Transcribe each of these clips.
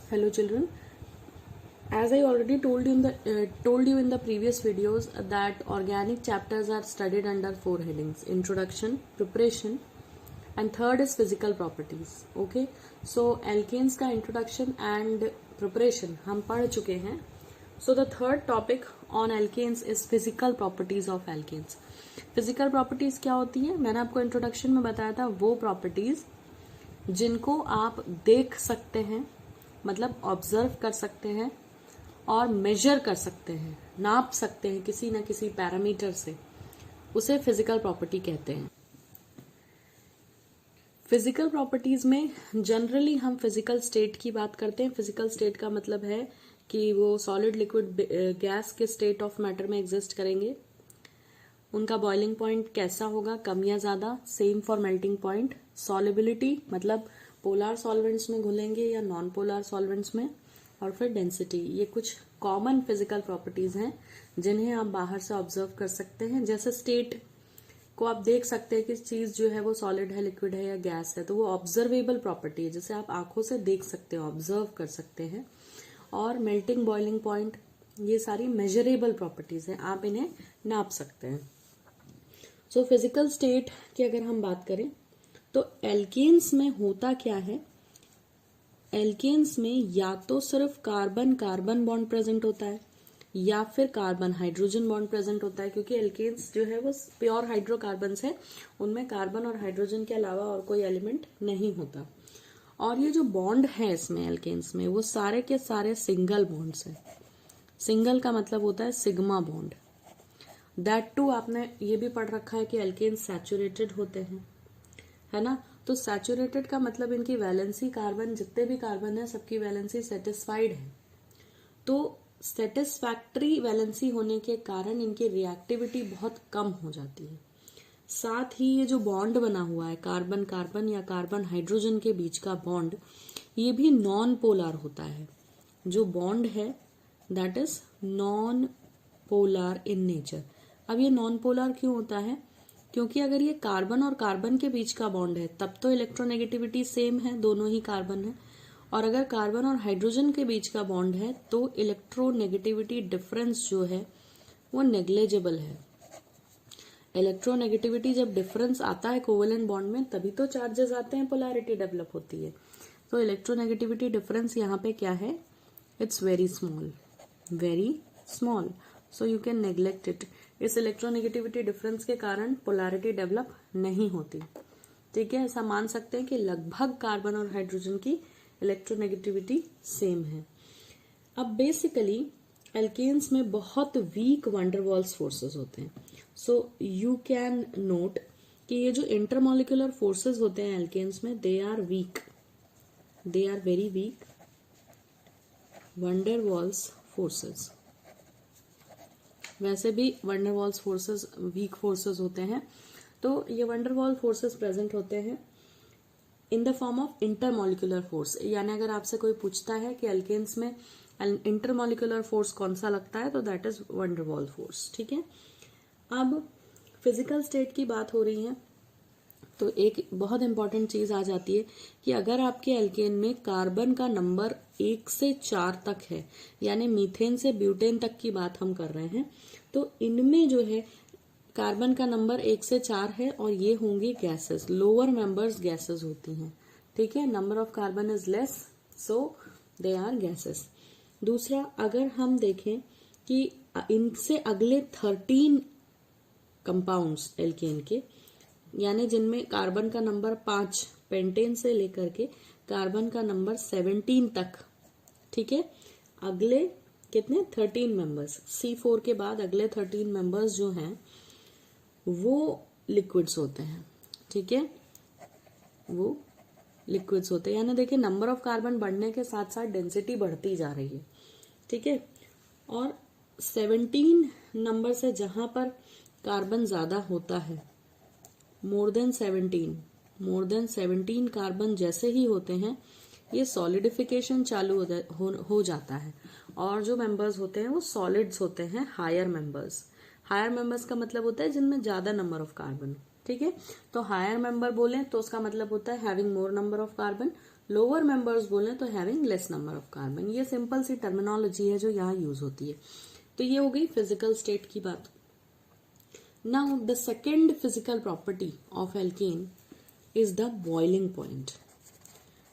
Hello children, as I already told you in the previous videos that organic chapters are studied under 4 headings: introduction, preparation, and third is physical properties. Okay, so alkanes का introduction and preparation हम पढ़ चुके हैं. So the third topic on alkanes is physical properties of alkanes. Physical properties क्या होती है? मैंने आपको introduction में बताया था वो properties जिनको आप देख सकते हैं, मतलब ऑब्जर्व कर सकते हैं और मेजर कर सकते हैं, नाप सकते हैं किसी न किसी पैरामीटर से, उसे फिजिकल प्रॉपर्टी कहते हैं. फिजिकल प्रॉपर्टीज में जनरली हम फिजिकल स्टेट की बात करते हैं. फिजिकल स्टेट का मतलब है कि वो सॉलिड, लिक्विड, गैस के स्टेट ऑफ मैटर में एग्जिस्ट करेंगे. उनका बॉइलिंग पॉइंट कैसा होगा, कम या ज्यादा. Same for melting point. Solubility मतलब पोलर सॉल्वेंट्स में घुलेंगे या नॉन पोलर सॉल्वेंट्स में. और फिर डेंसिटी. ये कुछ कॉमन फिजिकल प्रॉपर्टीज हैं जिन्हें आप बाहर से ऑब्जर्व कर सकते हैं. जैसे स्टेट को आप देख सकते हैं कि चीज जो है वो सॉलिड है, लिक्विड है या गैस है, तो वो ऑब्जर्वेबल प्रॉपर्टी है जिसे आप आंखों से देख सकते हैं, ऑब्जर्व कर सकते हैं. और मेल्टिंग, बॉइलिंग पॉइंट, ये सारी मेजरेबल प्रॉपर्टीज हैं, आप इन्हें नाप सकते हैं. सो फिजिकल स्टेट की अगर हम बात करें तो एल्केन्स में होता क्या है, एल्केन्स में या तो सिर्फ कार्बन कार्बन बॉन्ड प्रेजेंट होता है या फिर कार्बन हाइड्रोजन बॉन्ड प्रेजेंट होता है, क्योंकि एल्केन्स जो है वो प्योर हाइड्रोकार्बन्स है, उनमें कार्बन और हाइड्रोजन के अलावा और कोई एलिमेंट नहीं होता. और ये जो बॉन्ड है इसमें एल्केन्स में, वो सारे के सारे सिंगल बॉन्ड्स है. सिंगल का मतलब होता है सिग्मा बॉन्ड. दैट टू आपने ये भी पढ़ रखा है कि एल्केन्स सैचुरेटेड होते हैं, है ना. तो सैचुरेटेड का मतलब इनकी वैलेंसी कार्बन, जितने भी कार्बन है सबकी वैलेंसी सेटिस्फाइड है. तो सेटिस्फैक्ट्री वैलेंसी होने के कारण इनकी रिएक्टिविटी बहुत कम हो जाती है. साथ ही ये जो बॉन्ड बना हुआ है कार्बन कार्बन या कार्बन हाइड्रोजन के बीच का बॉन्ड, ये भी नॉन पोलर होता है. जो बॉन्ड है that is non polar in nature. अब ये नॉन पोलर क्यों होता है? क्योंकि अगर ये कार्बन और कार्बन के बीच का बॉन्ड है तब तो इलेक्ट्रोनेगेटिविटी सेम है, दोनों ही कार्बन है. और अगर कार्बन और हाइड्रोजन के बीच का बॉन्ड है तो इलेक्ट्रोनेगेटिविटी डिफरेंस जो है वो नेग्लेजेबल है. इलेक्ट्रोनेगेटिविटी जब डिफरेंस आता है कोवेलेंट बॉन्ड में तभी तो चार्जेस आते हैं, पोलैरिटी डेवलप होती है. तो इलेक्ट्रोनेगेटिविटी डिफरेंस यहाँ पे क्या है, it's very small, very small. So you can neglect it. इस इलेक्ट्रोनेगेटिविटी डिफरेंस के कारण पोलैरिटी डेवलप नहीं होती. ठीक है, ऐसा मान सकते हैं कि लगभग कार्बन और हाइड्रोजन की इलेक्ट्रोनेगेटिविटी सेम है. अब बेसिकली एल्केन्स में बहुत वीक वंडरवॉल्स फोर्सेस होते हैं. सो यू कैन नोट कि ये जो इंटरमॉलिक्यूलर फोर्सेस होते हैं एल्केन्स में, they are weak, they are very weak van der Waals forces. वैसे भी वंडरवॉल्स फोर्सेस वीक फोर्सेस होते हैं. तो ये वंडरवॉल फोर्सेस प्रेजेंट होते हैं in the form of intermolecular force. यानी अगर आपसे कोई पूछता है कि एल्केन्स में इंटरमॉलिक्यूलर फोर्स कौन सा लगता है तो दैट इज वंडरवॉल फोर्स. ठीक है. अब फिजिकल स्टेट की बात हो रही है तो एक बहुत इंपॉर्टेंट चीज आ जाती है कि अगर आपके एल्केन में कार्बन का नंबर 1 से 4 तक है, यानी मीथेन से ब्यूटेन तक की बात हम कर रहे हैं, तो इनमें जो है कार्बन का नंबर 1 से 4 है और ये होंगी गैसेस, लोअर मेंबर्स गैसेस होती हैं. ठीक है, number of carbon is less, so they are gases. दूसरा, अगर हम देखें कि इनसे अगले 13 कंपाउंड्स एल्केन के, यानी जिनमें कार्बन का नंबर 5, पेंटेन से लेकर के कार्बन का नंबर 17 तक, ठीक है, अगले कितने 13 मेंबर्स, C4 के बाद अगले 13 मेंबर्स जो हैं वो लिक्विड्स होते हैं. ठीक है, वो लिक्विड्स होते हैं. यानी देखिए नंबर ऑफ कार्बन बढ़ने के साथ साथ डेंसिटी बढ़ती जा रही है. ठीक है, और 17 नंबर से जहां पर कार्बन ज्यादा होता है, मोर देन 17 कार्बन जैसे ही होते हैं ये सॉलिडिफिकेशन चालू हो जाता है. और जो मेंबर्स होते हैं वो सॉलिड्स होते हैं, हायर मेंबर्स. हायर मेंबर्स का मतलब होता है जिनमें ज्यादा नंबर ऑफ कार्बन. ठीक है, तो हायर मेंबर बोले तो उसका मतलब होता है having more number of carbon. Lower members बोले तो having less number of carbon. ये सिंपल सी टर्मिनोलॉजी है जो यहाँ यूज होती है। तो ये हो गई फिजिकल स्टेट की बात। Now the second physical property of alkene is the boiling point.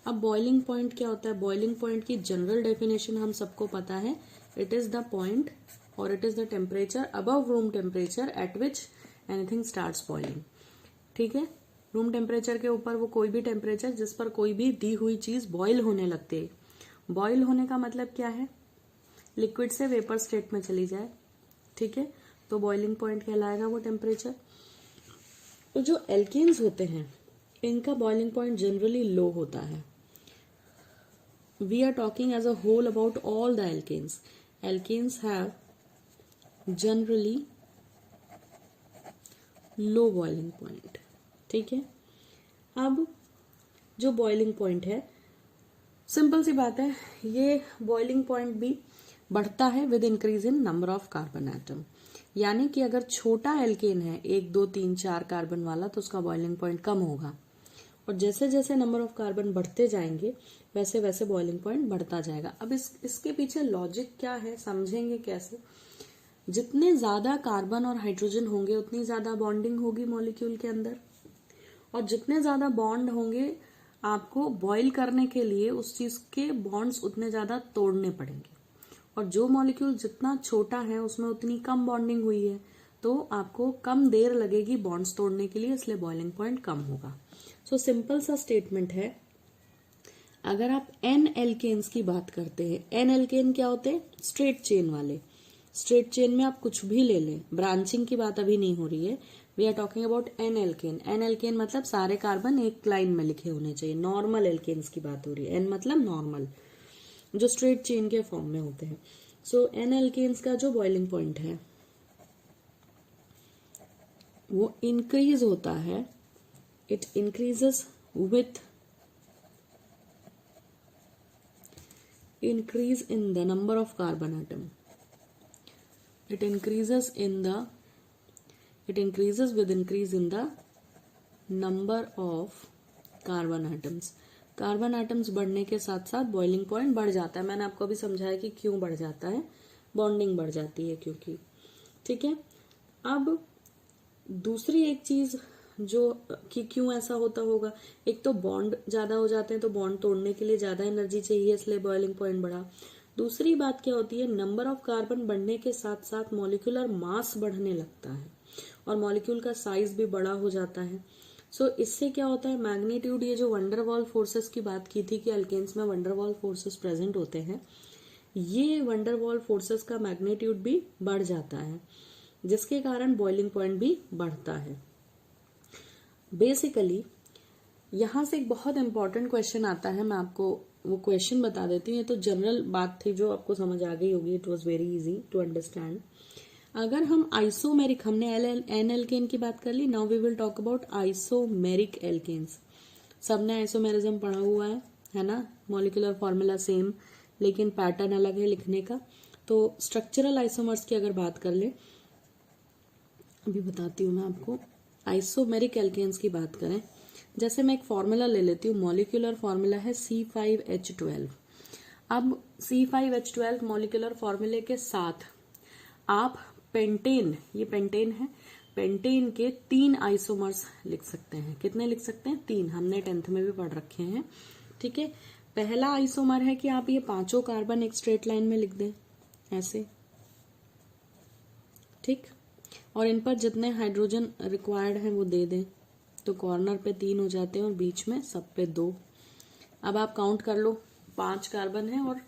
अब बॉइलिंग पॉइंट क्या होता है? बॉइलिंग पॉइंट की जनरल डेफिनेशन हम सबको पता है, इट इज द पॉइंट और it is the temperature above room temperature at which anything starts boiling. ठीक है, रूम टेम्परेचर के ऊपर वो कोई भी टेम्परेचर जिस पर कोई भी दी हुई चीज बॉईल होने लगती है। बॉईल होने का मतलब क्या है? लिक्विड से वेपर स्टेट में चली जाए। ठीक है, तो बॉइलिंग पॉइंट कहलाएगा वो टेम्परेचर। तो जो एल्केन्स होते हैं इनका बॉइलिंग पॉइंट जनरली लो होता है। We are talking as a whole about all the alkanes. Alkanes have generally low boiling point. ठीक है, अब जो बॉइलिंग पॉइंट है, सिंपल सी बात है, ये बॉइलिंग पॉइंट भी बढ़ता है with increase in number of carbon atom. यानी कि अगर छोटा एल्केन है 1 2 3 4 कार्बन वाला तो उसका बॉइलिंग पॉइंट कम होगा, और जैसे जैसे नंबर ऑफ कार्बन बढ़ते जाएंगे वैसे वैसे बॉइलिंग पॉइंट बढ़ता जाएगा। अब इसके पीछे लॉजिक क्या है, समझेंगे कैसे? जितने ज्यादा कार्बन और हाइड्रोजन होंगे उतनी ज्यादा बॉन्डिंग होगी मॉलिक्यूल के अंदर, और जितने ज्यादा बॉन्ड होंगे आपको बॉईल करने के लिए उस चीज के बॉन्ड्स उतने ज्यादा तोड़ने पड़ेंगे, और जो मॉलिक्यूल जितना छोटा है उसमें उतनी कम बॉन्डिंग हुई है तो आपको कम देर लगेगी बॉन्ड्स तोड़ने के लिए, इसलिए बॉइलिंग पॉइंट कम होगा। सो सिंपल सा स्टेटमेंट है। अगर आप एन एल्केन्स की बात करते हैं, एन एल्केन क्या होते हैं? स्ट्रेट चेन वाले। स्ट्रेट चेन में आप कुछ भी ले लें, ब्रांचिंग की बात अभी नहीं हो रही है। We are talking about n alkane. N alkane मतलब सारे कार्बन एक लाइन में लिखे होने चाहिए। नॉर्मल एल्केन्स की बात हो रही है। एन मतलब नॉर्मल, जो स्ट्रेट चेन के फॉर्म में होते हैं। सो एन एल्केन्स का जो बॉइलिंग पॉइंट है वो इंक्रीज होता है, it increases with increase in the number of carbon atom. It increases with increase in the number of carbon atoms. Carbon atoms बढ़ने के साथ साथ बॉइलिंग पॉइंट बढ़ जाता है। मैंने आपको अभी समझाया कि क्यों बढ़ जाता है, बॉन्डिंग बढ़ जाती है क्योंकि। ठीक है, अब दूसरी एक चीज जो कि क्यों ऐसा होता होगा, एक तो बॉन्ड ज्यादा हो जाते हैं तो बॉन्ड तोड़ने के लिए ज्यादा एनर्जी चाहिए, इसलिए बॉइलिंग पॉइंट बढ़ा। दूसरी बात क्या होती है, नंबर ऑफ कार्बन बढ़ने के साथ साथ मॉलिक्यूलर मास बढ़ने लगता है और मॉलिक्यूल का साइज भी बड़ा हो जाता है। सो इससे क्या होता है, मैग्नीट्यूड, ये जो वंडरवॉल फोर्सेस की बात की थी कि अल्केन्स में वंडरवॉल फोर्सेस प्रेजेंट होते हैं, ये वंडरवॉल फोर्सेस का मैग्नीट्यूड भी बढ़ जाता है, जिसके कारण बॉइलिंग पॉइंट भी बढ़ता है। बेसिकली यहां से एक बहुत इंपॉर्टेंट क्वेश्चन आता है, मैं आपको वो क्वेश्चन बता देती हूँ। ये तो जनरल बात थी जो आपको समझ आ गई होगी, it was very easy to understand. अगर हम आइसोमेरिक, हमने एन एल्केन की बात कर ली, now we will talk about isomeric alkanes. सबने आइसोमेरिज्म पढ़ा हुआ है ना, मॉलिक्यूलर फॉर्मूला सेम लेकिन पैटर्न अलग है लिखने का। तो स्ट्रक्चरल आइसोमर्स की अगर बात कर ले, अभी बताती हूँ मैं आपको। आइसोमेरिक एल्केन्स की बात करें, जैसे मैं एक फॉर्मूला ले लेती हूँ, मॉलिक्यूलर फॉर्मूला है C5H12। अब C5H12 मॉलिक्यूलर फॉर्मूले के साथ आप पेंटेन, ये पेंटेन है, पेंटेन के 3 आइसोमर्स लिख सकते हैं। कितने लिख सकते हैं? 3। हमने 10th में भी पढ़ रखे हैं। ठीक है, पहला आइसोमर है कि आप ये 5 कार्बन एक स्ट्रेट लाइन में लिख दें ऐसे, ठीक, और इन पर जितने हाइड्रोजन रिक्वायर्ड हैं वो दे दें, तो कॉर्नर पे 3 हो जाते हैं और बीच में सब पे 2। अब आप काउंट कर लो, 5 कार्बन है और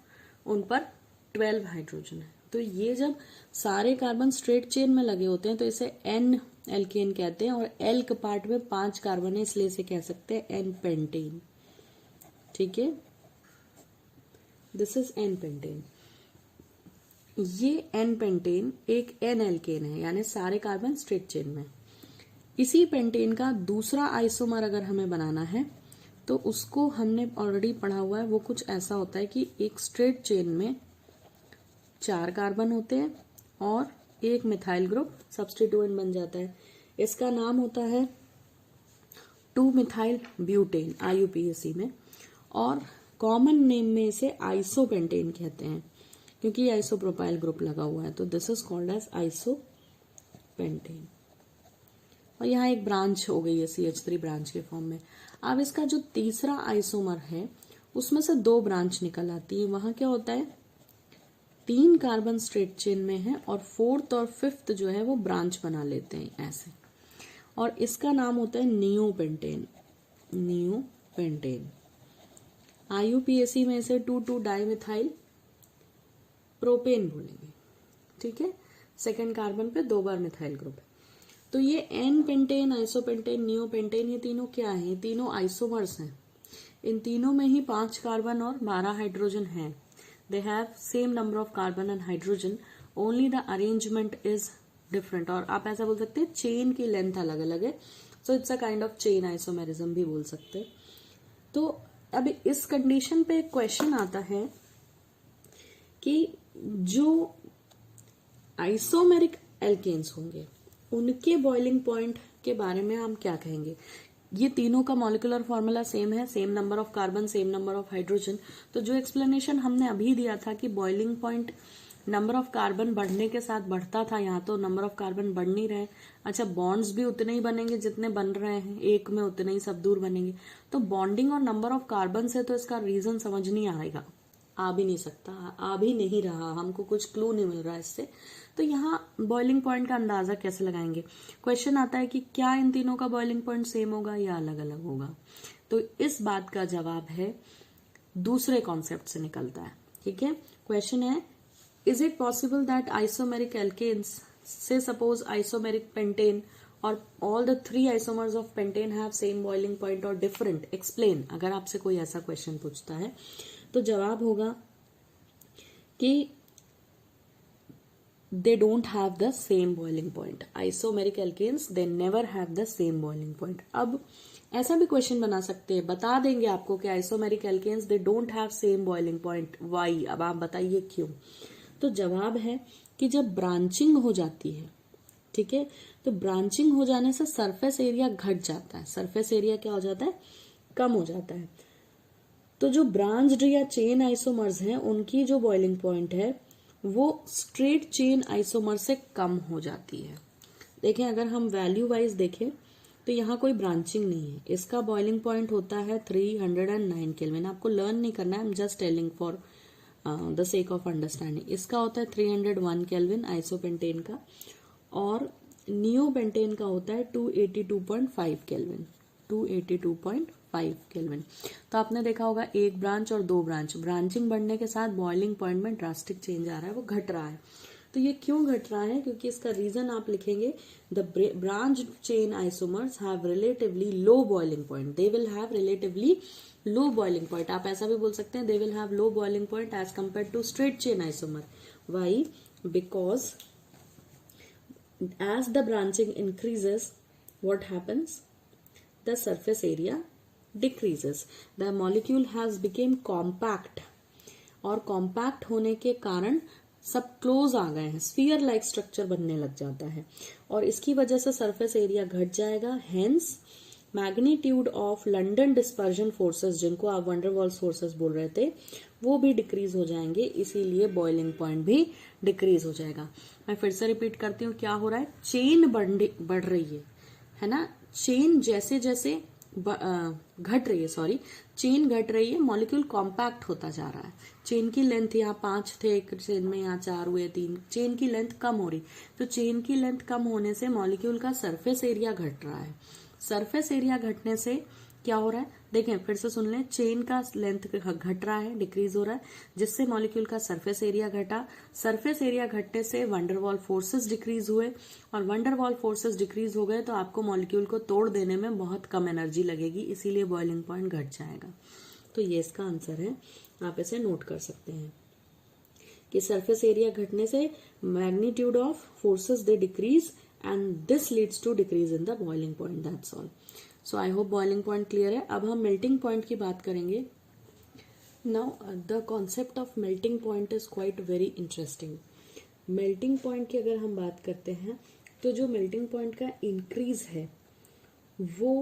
उन पर 12 हाइड्रोजन है। तो ये जब सारे कार्बन स्ट्रेट चेन में लगे होते हैं तो इसे एन एल्केन कहते हैं, और एल के पार्ट में 5 कार्बन है इसलिए इसे कह सकते हैं एन पेंटेन। ठीक है, दिस इज एन पेंटेन। ये एन पेंटेन एक एन एल्केन है, यानी सारे कार्बन स्ट्रेट चेन में। इसी पेंटेन का दूसरा आइसोमर अगर हमें बनाना है तो उसको हमने ऑलरेडी पढ़ा हुआ है, वो कुछ ऐसा होता है कि एक स्ट्रेट चेन में 4 कार्बन होते हैं और एक मिथाइल ग्रुप सब्स्टिट्यूएंट बन जाता है। इसका नाम होता है 2 मिथाइल ब्यूटेन, IUPAC में। और कॉमन नेम में इसे आइसोपेंटेन कहते हैं क्योंकि आइसोप्रोपाइल ग्रुप लगा हुआ है, तो this is called as isopentane. और यहाँ एक ब्रांच हो गई है CH3 ब्रांच के फॉर्म में। अब इसका जो तीसरा आइसोमर है उसमें से 2 ब्रांच निकल आती है। वहां क्या होता है, 3 कार्बन स्ट्रेट चेन में है और 4th और 5th जो है वो ब्रांच बना लेते हैं ऐसे, और इसका नाम होता है नियोपेंटेन। नियोपेंटेन IUPAC में इसे 2,2 डाइमिथाइल प्रोपेन बोलेंगे। ठीक है, सेकेंड कार्बन पे 2 बार मिथाइल ग्रुप है। तो ये एन पेंटेन, आइसोपेंटेन, नियोपेंटेन, ये तीनों क्या है, ये तीनों आइसोमर्स हैं। इन तीनों में ही 5 कार्बन और 12 हाइड्रोजन है। They have same number of carbon and hydrogen, only the arrangement is different. और आप ऐसा बोल सकते हैं चेन की लेंथ अलग अलग है, so it's a kind of chain isomerism भी बोल सकते हैं। तो अब इस कंडीशन पे क्वेश्चन आता है कि जो आइसोमेरिक एल्केन्स होंगे उनके बॉइलिंग पॉइंट के बारे में हम क्या कहेंगे। ये तीनों का मॉलिक्यूलर फॉर्मूला सेम है, same number of carbon, same number of hydrogen. तो जो एक्सप्लेनेशन हमने अभी दिया था कि boiling point number of carbon बढ़ने के साथ बढ़ता था, यहाँ तो नंबर ऑफ कार्बन बढ़ नहीं रहे। अच्छा, बॉन्ड्स भी उतने ही बनेंगे जितने बन रहे हैं, एक में उतने ही सब दूर बनेंगे। तो बॉन्डिंग और नंबर ऑफ कार्बन से तो इसका रीजन समझ नहीं आएगा, आ भी नहीं सकता, आ भी नहीं रहा, हमको कुछ क्लू नहीं मिल रहा इससे। तो यहाँ बॉइलिंग पॉइंट का अंदाजा कैसे लगाएंगे। क्वेश्चन आता है कि क्या इन तीनों का बॉइलिंग पॉइंट सेम होगा या अलग अलग होगा। तो इस बात का जवाब है दूसरे कॉन्सेप्ट से निकलता है। ठीक है, क्वेश्चन है is it possible that isomeric alkanes से सपोज आइसोमेरिक पेंटेन और all the 3 isomers of pentane have same boiling point और डिफरेंट, एक्सप्लेन। अगर आपसे कोई ऐसा क्वेश्चन पूछता है तो जवाब होगा कि they don't have the same boiling point. Isomeric alkanes they never have the same boiling point. अब ऐसा भी क्वेश्चन बना सकते हैं, बता देंगे आपको कि isomeric alkanes they don't have same boiling point, why. अब आप बताइए क्यों। तो जवाब है कि जब ब्रांचिंग हो जाती है, ठीक है, तो ब्रांचिंग हो जाने से सरफेस एरिया घट जाता है। सरफेस एरिया क्या हो जाता है, कम हो जाता है। तो जो ब्रांच्ड या चेन आइसोमर्स हैं उनकी जो बॉइलिंग पॉइंट है वो स्ट्रेट चेन आइसोमर से कम हो जाती है। देखें, अगर हम वैल्यू वाइज देखें तो यहाँ कोई ब्रांचिंग नहीं है। इसका बॉइलिंग पॉइंट होता है 309 केल्विन। आपको लर्न नहीं करना है, I am just telling for the sake of understanding. इसका होता है 301 केल्विन आइसोपेंटेन का, और नियोपेंटेन का होता है 282.5 केल्विन। 282.5 केल्विन। तो आपने देखा होगा एक ब्रांच और 2 ब्रांच, ब्रांचिंग बढ़ने के साथ बॉइलिंग पॉइंट में ड्रास्टिक चेंज आ रहा है, वो घट रहा है। तो ये क्यों घट रहा है, क्योंकि इसका रीजन आप लिखेंगे the branch chain isomers have relatively low boiling point. They will have relatively low boiling point. आप ऐसा भी बोल सकते हैं they will have low boiling point as compare to straight chain isomer. Why, because as the branching increases, what happens, the surface area decreases, the molecule has become compact, और compact होने के कारण सब क्लोज आ गए हैं, sphere like structure बनने लग जाता है, और इसकी वजह से सरफेस एरिया घट जाएगा। Hence magnitude of London dispersion forces, जिनको आप वंडरवॉल्स फोर्सेस बोल रहे थे, वो भी डिक्रीज हो जाएंगे, इसीलिए बॉइलिंग पॉइंट भी डिक्रीज हो जाएगा। मैं फिर से रिपीट करती हूँ, क्या हो रहा है, चेन बढ़ रही है ना। चेन जैसे जैसे घट रही है, सॉरी, चेन घट रही है, मॉलिक्यूल कॉम्पैक्ट होता जा रहा है। चेन की लेंथ यहाँ 5 थे एक चेन में, यहाँ 4 हुए, 3, चेन की लेंथ कम हो रही। तो चेन की लेंथ कम होने से मॉलिक्यूल का सरफेस एरिया घट रहा है। सरफेस एरिया घटने से क्या हो रहा है, देखें फिर से सुन लें, चेन का लेंथ घट रहा है, डिक्रीज हो रहा है, जिससे मॉलिक्यूल का सरफेस एरिया घटा। सरफेस एरिया घटने से वंडरवॉल फोर्सेस डिक्रीज हुए, और वंडरवॉल फोर्सेस डिक्रीज हो गए तो आपको मॉलिक्यूल को तोड़ देने में बहुत कम एनर्जी लगेगी, इसीलिए बॉइलिंग पॉइंट घट जाएगा। तो ये इसका आंसर है, आप इसे नोट कर सकते हैं कि सरफेस एरिया घटने से magnitude of forces they decrease and this leads to decrease in the boiling point, that's all. So I hope boiling point clear है। अब हम melting point की बात करेंगे। Now the concept of melting point is quite very interesting. melting point की अगर हम बात करते हैं तो जो melting point का increase है वो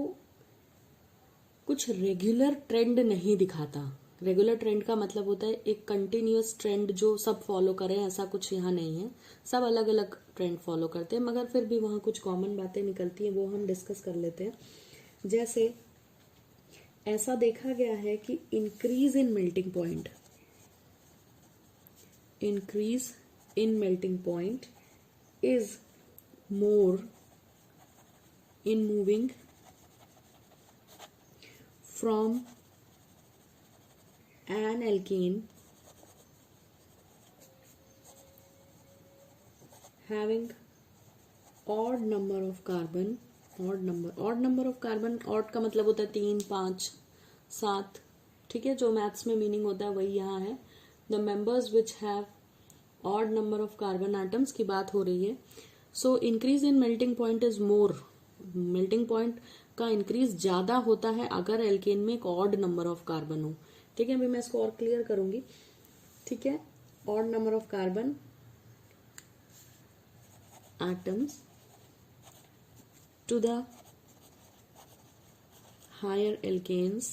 कुछ रेगुलर ट्रेंड नहीं दिखाता। रेगुलर ट्रेंड का मतलब होता है एक कंटिन्यूअस ट्रेंड जो सब फॉलो करें, ऐसा कुछ यहाँ नहीं है। सब अलग अलग ट्रेंड फॉलो करते हैं, मगर फिर भी वहाँ कुछ कॉमन बातें निकलती हैं, वो हम डिस्कस कर लेते हैं। जैसे ऐसा देखा गया है कि increase in melting point, increase in melting point is more in moving from an alkane having odd number of carbon, odd number of carbon, odd का मतलब होता है 3, 5, 7, ठीक है, जो मैथ्स में मीनिंग होता है वही यहाँ है। The members which have odd number of carbon atoms की बात हो रही है। So increase in melting point is more, melting point का इंक्रीज ज्यादा होता है अगर एल्केन में एक ऑड नंबर ऑफ कार्बन हो। ठीक है, अभी मैं इसको और क्लियर करूंगी। ठीक है, odd number of carbon atoms to the higher alkanes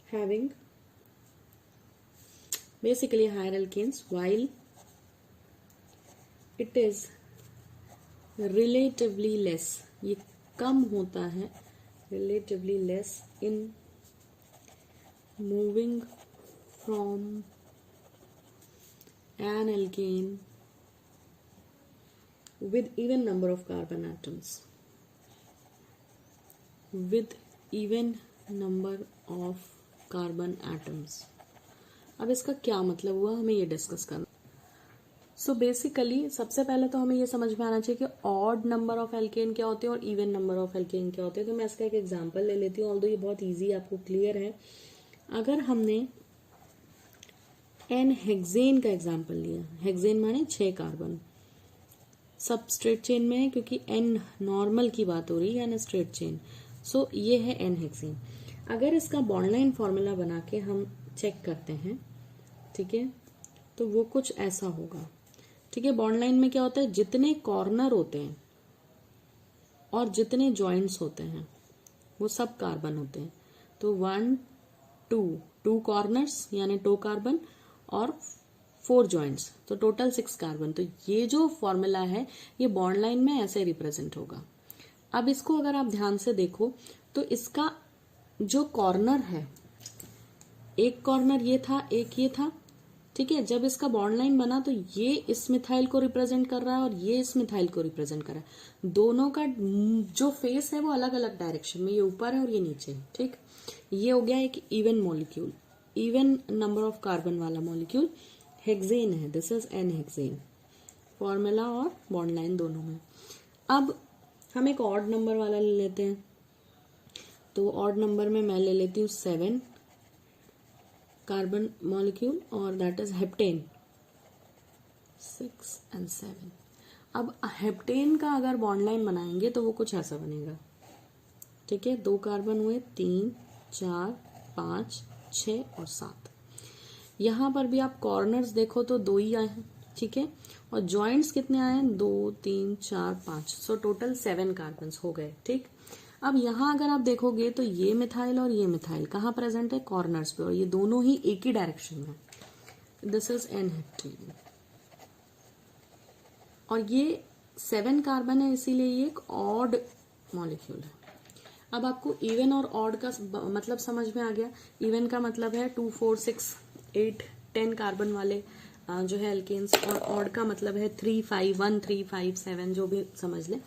having basically higher alkanes, while it is relatively less, ये कम होता है, relatively less in moving from an alkane with even number of carbon atoms, with even number of carbon atoms। अब इसका क्या मतलब हुआ, हमें ये डिस्कस करना। सो बेसिकली सबसे पहले तो हमें ये समझ में आना चाहिए कि ऑड नंबर ऑफ एल्केन क्या होते हैं और इवन नंबर ऑफ एल्केन क्या होते हैं। तो मैं इसका एक एग्जांपल ले लेती हूँ, ऑल्दो ये बहुत इजी आपको क्लियर है। अगर हमने एन हेक्सेन का एग्जांपल लिया, हेक्सेन माने 6 कार्बन, सब स्ट्रेट चेन में है क्योंकि एन नॉर्मल की बात हो रही है, एन स्ट्रेट चेन। सो ये है एन हेक्सेन। अगर इसका बॉन्ड लाइन फॉर्मूला बना के हम चेक करते हैं, ठीक है, तो वो कुछ ऐसा होगा। ठीक है, बॉन्ड लाइन में क्या होता है, जितने कॉर्नर होते हैं और जितने जॉइंट्स होते हैं वो सब कार्बन होते हैं। तो 1, 2 कॉर्नर्स यानी 2 कार्बन और 4 जॉइंट्स, तो टोटल 6 कार्बन। तो ये जो फॉर्मूला है ये बॉन्ड लाइन में ऐसे रिप्रेजेंट होगा। अब इसको अगर आप ध्यान से देखो तो इसका जो कॉर्नर है, एक कॉर्नर ये था, एक ये था। ठीक है, जब इसका बॉन्ड लाइन बना तो ये इस मिथाइल को रिप्रेजेंट कर रहा है और ये इस मिथाइल को रिप्रेजेंट कर रहा है। दोनों का जो फेस है वो अलग अलग डायरेक्शन में, ये ऊपर है और ये नीचे है। ठीक, ये हो गया एक even molecule, even number of carbon वाला मॉलिक्यूल हेक्सेन है। This is N hexane, formula और बॉन्ड लाइन दोनों में। अब हम एक ऑड नंबर वाला ले लेते हैं, तो ऑड नंबर में मैं ले लेती हूँ 7 कार्बन मॉलिक्यूल और दैट इज हेप्टेन, 6 and 7। अब हेप्टेन का अगर बॉन्ड लाइन बनाएंगे तो वो कुछ ऐसा बनेगा। ठीक है, 2 कार्बन हुए, 3, 4, 5, 6 और 7। यहां पर भी आप कॉर्नर्स देखो तो 2 ही आए हैं। ठीक है, और जॉइंट्स कितने आए हैं, 2, 3, 4, 5। सो टोटल 7 कार्बन हो गए। ठीक, अब यहां अगर आप देखोगे तो ये मिथाइल और ये मिथाइल कहाँ प्रेजेंट है, कॉर्नर्स पे, और ये दोनों ही एक ही डायरेक्शन में। दिस इज एन हेप्टेन और ये 7 कार्बन है, इसीलिए ये एक ऑड मॉलिक्यूल है। अब आपको इवन और ऑड का मतलब समझ में आ गया। इवन का मतलब है 2, 4, 6, 8, 10 कार्बन वाले जो है एल्केन्स, और ऑड का मतलब है 3, 5, 1, 3, 5, 7, जो भी समझ ले।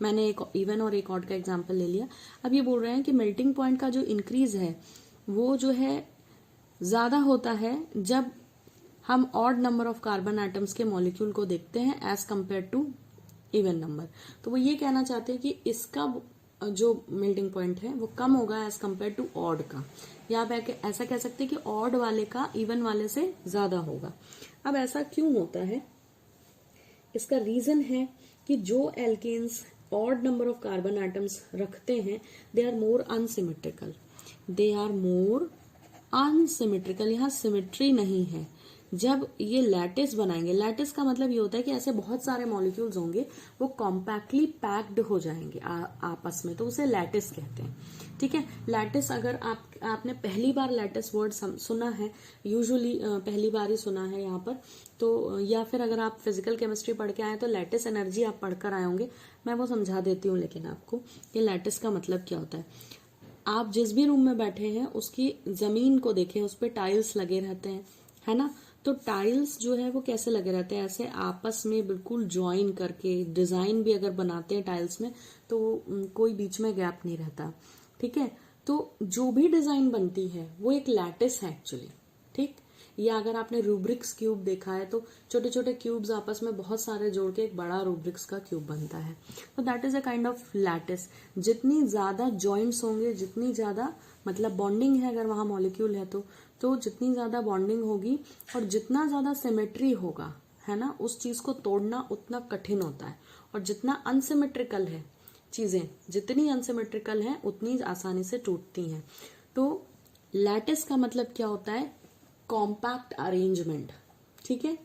मैंने एक इवन और एक ऑड का एग्जांपल ले लिया। अब ये बोल रहे हैं कि मेल्टिंग पॉइंट का जो इंक्रीज है वो जो है ज्यादा होता है जब हम odd number of carbon atoms के मॉलिक्यूल को देखते हैं as compare to even number. तो वो ये कहना चाहते हैं कि इसका जो मेल्टिंग पॉइंट है वो कम होगा एज कंपेयर टू ऑड का, या आप ऐसा कह सकते हैं कि ऑड वाले का इवन वाले से ज्यादा होगा। अब ऐसा क्यों होता है, इसका रीजन है कि जो alkanes odd number of carbon atoms रखते हैं they are more unsymmetrical, they are more unsymmetrical. यहाँ सिमेट्री नहीं है, जब ये लैटिस बनाएंगे, लैटिस का मतलब ये होता है कि ऐसे बहुत सारे मॉलिक्यूल्स होंगे, वो कॉम्पैक्टली पैक्ड हो जाएंगे आपस में, तो उसे लैटिस कहते हैं। ठीक है, लैटिस अगर आपने पहली बार लैटिस वर्ड सुना है, यूजुअली पहली बार ही सुना है यहाँ पर, तो या फिर अगर आप फिजिकल केमिस्ट्री पढ़ के आए तो लैटिस एनर्जी आप पढ़कर आए होंगे, मैं वो समझा देती हूँ लेकिन आपको कि लैटिस का मतलब क्या होता है। आप जिस भी रूम में बैठे हैं उसकी जमीन को देखें, उस पर टाइल्स लगे रहते हैं, है ना, तो टाइल्स जो है वो कैसे लगे रहते हैं, ऐसे आपस में बिल्कुल ज्वाइन करके, डिजाइन भी अगर बनाते हैं टाइल्स में तो कोई बीच में गैप नहीं रहता। ठीक है, तो जो भी डिजाइन बनती है वो एक लैटिस है एक्चुअली। ठीक, या अगर आपने रूब्रिक्स क्यूब देखा है तो छोटे छोटे क्यूब्स आपस में बहुत सारे जोड़ के एक बड़ा रूब्रिक्स का क्यूब बनता है, तो that is a kind of lattice. जितनी ज्यादा जॉइंट्स होंगे, जितनी ज्यादा मतलब बॉन्डिंग है अगर वहां मॉलिक्यूल है तो जितनी ज्यादा बॉन्डिंग होगी और जितना ज्यादा सिमेट्री होगा, है ना, उस चीज को तोड़ना उतना कठिन होता है। और जितना अनसिमेट्रिकल है चीजें, जितनी अनसिमेट्रिकल है उतनी आसानी से टूटती हैं। तो लैटिस का मतलब क्या होता है, कॉम्पैक्ट अरेंजमेंट। ठीक है,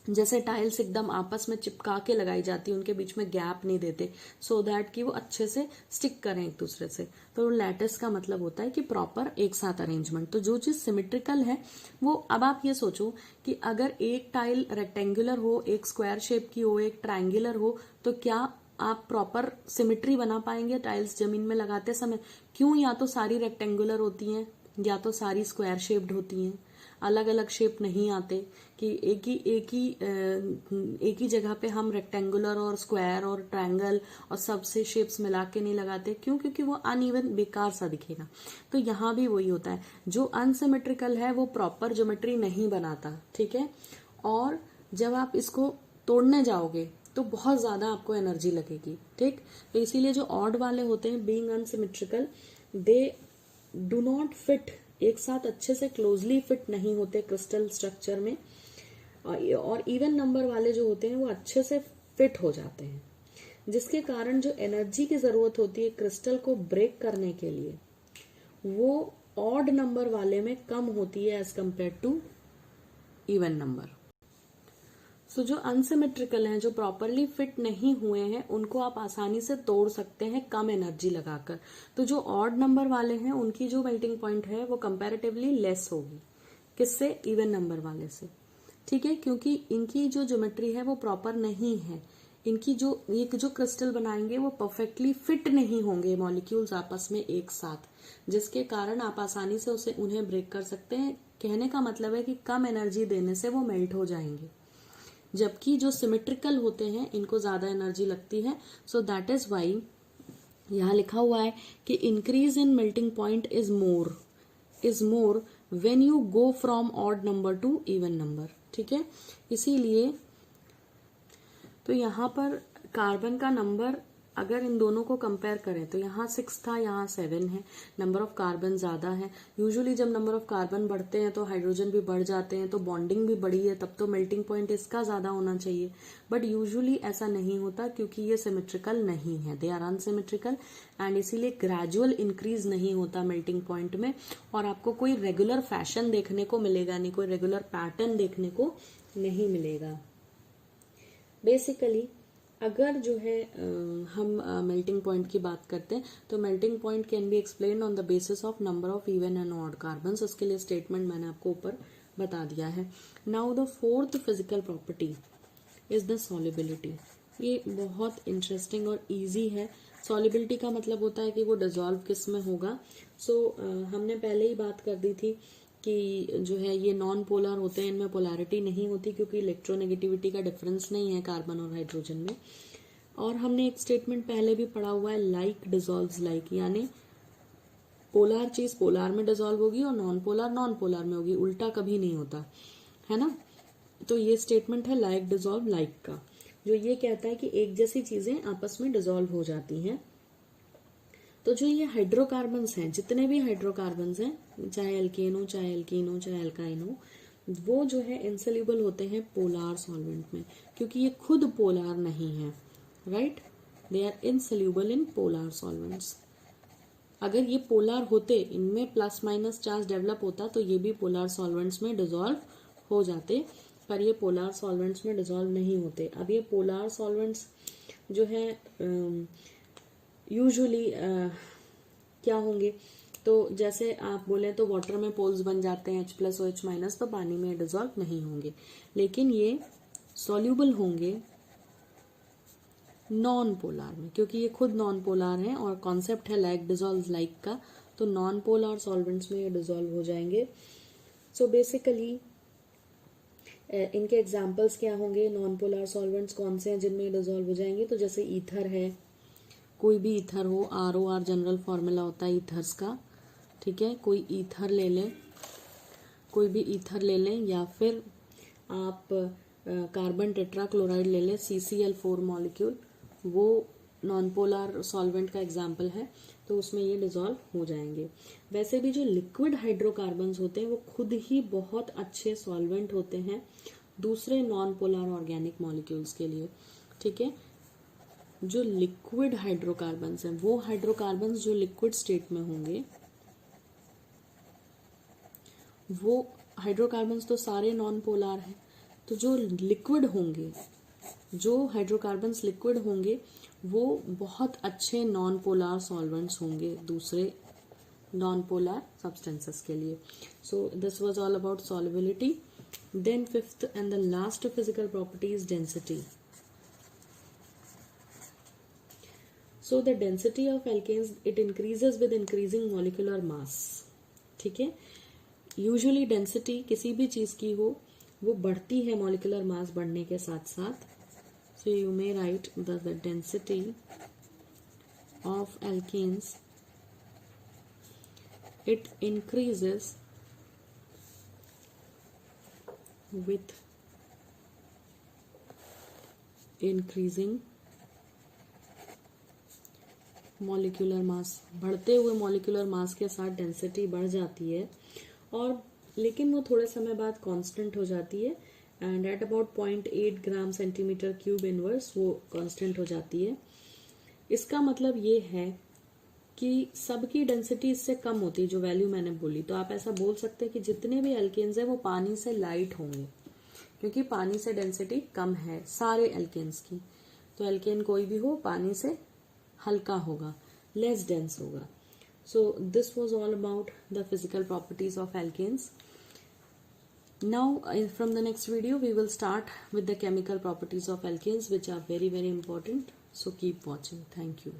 जैसे टाइल्स एकदम आपस में चिपका के लगाई जाती है, उनके बीच में गैप नहीं देते, सो दैट कि वो अच्छे से स्टिक करें एक दूसरे से। तो लैटिस का मतलब होता है कि प्रॉपर एक साथ अरेंजमेंट। तो जो चीज सिमेट्रिकल है वो, अब आप ये सोचो कि अगर एक टाइल रेक्टेंगुलर हो, एक स्क्वायर शेप की हो, एक ट्रायंगुलर हो, तो क्या आप प्रॉपर सिमेट्री बना पाएंगे टाइल्स जमीन में लगाते समय? क्यों, या तो सारी रेक्टेंगुलर होती हैं या तो सारी स्क्वायर शेप्ड होती हैं, अलग अलग शेप नहीं आते कि एक ही जगह पे हम रेक्टेंगुलर और स्क्वायर और ट्रायंगल और सबसे शेप्स मिला के नहीं लगाते। क्यों? क्योंकि वो अनइवन, बेकार सा दिखेगा। तो यहाँ भी वही होता है, जो अनसिमेट्रिकल है वो प्रॉपर ज्योमेट्री नहीं बनाता। ठीक है, और जब आप इसको तोड़ने जाओगे तो बहुत ज्यादा आपको एनर्जी लगेगी। ठीक, तो इसीलिए जो ऑड वाले होते हैं, being unsymmetrical, they do not fit, एक साथ अच्छे से क्लोजली फिट नहीं होते क्रिस्टल स्ट्रक्चर में। और इवन नंबर वाले जो होते हैं वो अच्छे से फिट हो जाते हैं, जिसके कारण जो एनर्जी की जरूरत होती है क्रिस्टल को ब्रेक करने के लिए, वो ऑड नंबर वाले में कम होती है as compare to even number. So जो अनसिमेट्रिकल हैं, जो प्रॉपरली फिट नहीं हुए हैं, उनको आप आसानी से तोड़ सकते हैं कम एनर्जी लगाकर। तो जो ऑड नंबर वाले हैं उनकी जो मेल्टिंग पॉइंट है वो कंपैरेटिवली लेस होगी, किससे? इवन नंबर वाले से। ठीक है, क्योंकि इनकी जो ज्योमेट्री है वो प्रॉपर नहीं है, इनकी जो क्रिस्टल बनाएंगे वो परफेक्टली फिट नहीं होंगे मॉलिक्यूल्स आपस में एक साथ, जिसके कारण आप आसानी से उन्हें ब्रेक कर सकते हैं। कहने का मतलब है कि कम एनर्जी देने से वो मेल्ट हो जाएंगे, जबकि जो सिमेट्रिकल होते हैं इनको ज्यादा एनर्जी लगती है। सो दैट इज वाई यहाँ लिखा हुआ है कि increase in melting point is more when you go from odd number two even number. ठीक है, इसीलिए तो यहाँ पर कार्बन का नंबर अगर इन दोनों को कंपेयर करें तो यहाँ 6 था, यहाँ 7 है, नंबर ऑफ कार्बन ज्यादा है। यूजुअली जब नंबर ऑफ कार्बन बढ़ते हैं तो हाइड्रोजन भी बढ़ जाते हैं, तो बॉन्डिंग भी बढ़ी है, तब तो मेल्टिंग पॉइंट इसका ज्यादा होना चाहिए। बट यूजुअली ऐसा नहीं होता क्योंकि ये सिमेट्रिकल नहीं है, दे आर अनसिमेट्रिकल, एंड इसीलिए ग्रेजुअल इंक्रीज नहीं होता मेल्टिंग पॉइंट में, और आपको कोई रेगुलर फैशन देखने को मिलेगा नहीं, कोई रेगुलर पैटर्न देखने को नहीं मिलेगा। बेसिकली अगर जो है हम मेल्टिंग पॉइंट की बात करते हैं तो melting point can be explain on the basis of number of even and odd carbons. उसके लिए स्टेटमेंट मैंने आपको ऊपर बता दिया है। Now the fourth physical property is the solubility. ये बहुत इंटरेस्टिंग और इजी है। सॉल्युबिलिटी का मतलब होता है कि वो डिसॉल्व किस में होगा। हमने पहले ही बात कर दी थी कि जो है ये नॉन पोलर होते हैं, इनमें पोलैरिटी नहीं होती क्योंकि इलेक्ट्रोनेगेटिविटी का डिफरेंस नहीं है कार्बन और हाइड्रोजन में। और हमने एक स्टेटमेंट पहले भी पढ़ा हुआ है, लाइक डिसॉल्व्स लाइक, यानी पोलर चीज पोलर में डिसॉल्व होगी और नॉन पोलर में होगी, उल्टा कभी नहीं होता, है ना। तो ये स्टेटमेंट है लाइक डिसॉल्व लाइक का, जो ये कहता है कि एक जैसी चीजें आपस में डिसॉल्व हो जाती हैं। तो जो ये हाइड्रोकार्बन्स हैं, जितने भी हाइड्रोकार्बन्स हैं, चाहे एल्केन हो, चाहे एल्कीन हो, चाहे एल्काइन हो, वो जो है इनसोल्यूबल होते हैं पोलर सॉल्वेंट में, क्योंकि ये खुद पोलर नहीं है, right. They are insoluble in polar solvents. अगर ये पोलर होते, इनमें प्लस माइनस चार्ज डेवलप होता, तो ये भी पोलर सॉल्वेंट्स में डिसॉल्व हो जाते, पर ये पोलार सॉल्वेंट्स में डिजोल्व नहीं होते। अब ये पोलार सॉल्वेंट्स जो है यूजुअली क्या होंगे, तो जैसे आप बोले तो वाटर में पोल्स बन जाते हैं H+ और H-, तो पानी में डिजोल्व नहीं होंगे, लेकिन ये सॉल्यूबल होंगे नॉन पोलार में, क्योंकि ये खुद नॉन पोलार है और कॉन्सेप्ट है लाइक डिजोल्व लाइक का, तो नॉन पोलार सॉल्वेंट्स में ये डिजोल्व हो जाएंगे। सो बेसिकली इनके एग्जाम्पल्स क्या होंगे, नॉन पोलार सॉल्वेंट्स कौन से हैं जिनमें डिजोल्व हो जाएंगे, तो जैसे ईथर है, कोई भी ईथर हो, ROR जनरल फॉर्मूला होता है ईथर्स का, ठीक है, कोई ईथर ले लें, कोई भी ईथर ले लें, या फिर आप कार्बन टेट्राक्लोराइड ले लें, CCl4 मॉलिक्यूल, वो नॉन पोलार सॉल्वेंट का एग्जाम्पल है, तो उसमें ये डिजोल्व हो जाएंगे। वैसे भी जो लिक्विड हाइड्रोकार्बन्स होते हैं वो खुद ही बहुत अच्छे सॉल्वेंट होते हैं दूसरे नॉन पोलार ऑर्गेनिक मॉलिक्यूल्स के लिए, ठीक है। जो लिक्विड हाइड्रोकार्बन्स हैं, वो हाइड्रोकार्बन्स जो लिक्विड स्टेट में होंगे, वो हाइड्रोकार्बन्स तो सारे नॉन पोलार हैं, तो जो लिक्विड होंगे, जो हाइड्रोकार्बन्स लिक्विड होंगे, वो बहुत अच्छे नॉन पोलार सॉल्वेंट्स होंगे दूसरे नॉन पोलार सब्सटेंसेस के लिए। So this was all about solubility. Then fifth and the last physical property is density. So the density of alkanes it increases with increasing molecular mass, ठीक है। Usually density किसी भी चीज की हो वो बढ़ती है मॉलिक्यूलर मास बढ़ने के साथ साथ। So you may write that the density of alkenes it increases with increasing molecular mass, बढ़ते हुए मॉलिक्यूलर मास के साथ डेंसिटी बढ़ जाती है, और लेकिन वो थोड़े समय बाद कांस्टेंट हो जाती है, and at about 0.8 gram centimetre cube inverse वो कांस्टेंट हो जाती है। इसका मतलब ये है कि सबकी डेंसिटी इससे कम होती है, जो वैल्यू मैंने बोली, तो आप ऐसा बोल सकते हैं कि जितने भी एल्केन्स हैं वो पानी से लाइट होंगे, क्योंकि पानी से डेंसिटी कम है सारे एल्केन्स की, तो एल्केन कोई भी हो पानी से हल्का होगा, लेस डेंस होगा। So this was all about the physical properties of alkanes. Now from the next video we will start with the chemical properties of alkanes, which are very important, so keep watching. Thank you.